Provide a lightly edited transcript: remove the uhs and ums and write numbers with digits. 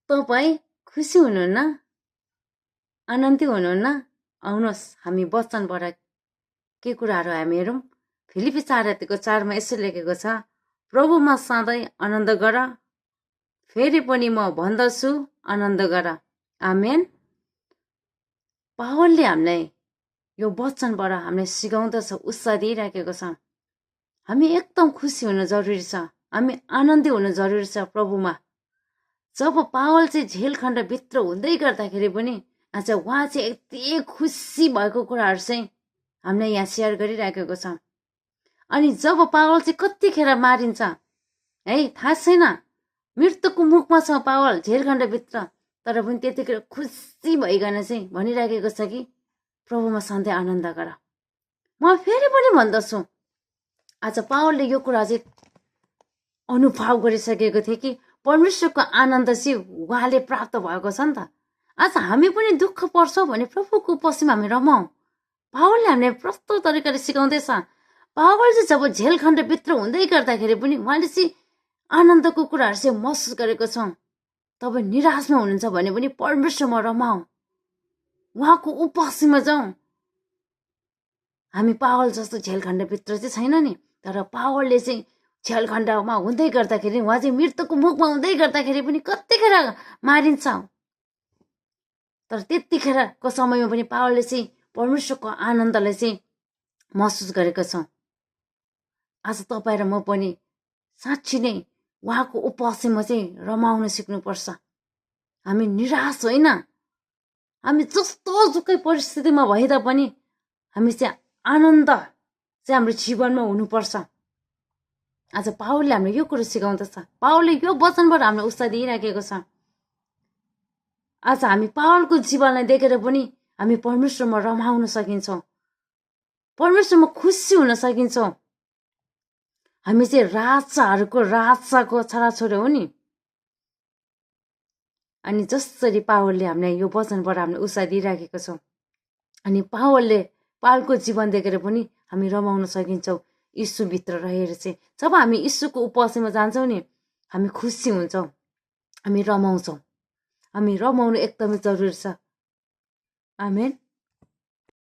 तपाईँ खुसी हुनुहुन्न? आनन्दी हुनुहुन्न? आउनुहोस् हामी वचनबाट के कुराहरू हामी हेरौँ। फिलिपी 4:4 यसो लेखेको छ, प्रभुमा सधैँ आनन्द गर, फेरि पनि म भन्दछु आनन्द गर। आमेन। पावलले हामीलाई यो वचनबाट हामीलाई सिकाउँदछ, उत्साह दिइराखेको छ। हामी एकदम खुसी हुनु जरुरी छ, हामी आनन्दी हुनु जरुरी छ प्रभुमा। जब पावल चाहिँ झेलखण्डभित्र हुँदै गर्दाखेरि पनि आज उहाँ चाहिँ यति खुसी भएको कुराहरू चाहिँ हामीलाई यहाँ सेयर गरिराखेको छ। अनि जब पावल चाहिँ कतिखेर मारिन्छ है थाहा छैन, मृत्युको मुखमा छ पावल झेलखण्डभित्र, तर पनि त्यतिखेर खुसी भइकन चाहिँ भनिराखेको छ कि प्रभुमा सधैँ आनन्द गर। म फेरि पनि भन्दछु, आज पावलले यो कुरा चाहिँ अनुभव गरिसकेको थियो कि परमेश्वरको आनन्द चाहिँ उहाँले प्राप्त भएको छ नि त। आज हामी पनि दुःख पर्छौँ भने प्रभुको उपस्थितिमा हामी रमाउँ। पावलले हामीले प्रस्तो तरिकाले सिकाउँदैछ। पावल चाहिँ जब झेलखण्डभित्र हुँदै गर्दाखेरि पनि उहाँले चाहिँ आनन्दको कुराहरू चाहिँ महसुस गरेको छौँ। तपाईँ निराशमा हुनुहुन्छ भने पनि परमेश्वरमा रमाउँ, उहाँको उपस्थितिमा जाउँ। हामी पावल जस्तो झेलखण्डभित्र चाहिँ छैन नि, तर पावलले चाहिँ झेलखण्डमा हुँदै गर्दाखेरि, उहाँ चाहिँ मृत्युको मुखमा हुँदै गर्दाखेरि पनि कतिखेर मारिन्छ, तर त्यतिखेरको समयमा पनि पावलले चाहिँ परमेश्वरको आनन्दलाई चाहिँ महसुस गरेको छ। आज तपाईँ र म पनि साँच्ची नै उहाँको उपस्थितिमा चाहिँ रमाउन सिक्नुपर्छ। हामी निराश होइन, हामी जस्तो जुकै परिस्थितिमा भए तापनि हामी चाहिँ आनन्द चाहिँ हाम्रो जीवनमा हुनुपर्छ। आज पावलले हामीलाई यो कुरो सिकाउँदछ। पावलले यो वचनबाट हामीलाई उत्साह दिइराखेको छ। आज हामी पावलको जीवनलाई देखेर पनि हामी परमेश्वरमा रमाउन सकिन्छौँ, परमेश्वरमा खुसी हुन सकिन्छौँ। हामी चाहिँ राजाहरूको राजाको छोराछोरी हो नि। अनि जसरी पावलले हामीलाई यो वचनबाट हामीलाई उत्साह दिइराखेको छ, अनि पावलको जीवन देखेर पनि हामी रमाउन सकिन्छौँ यीशुभित्र रहेर चाहिँ। जब हामी यीशुको उपस्थितिमा जान्छौँ नि, हामी खुसी हुन्छौँ, हामी रमाउँछौँ। हामी रमाउनु एकदमै जरुरी छ। आमेन।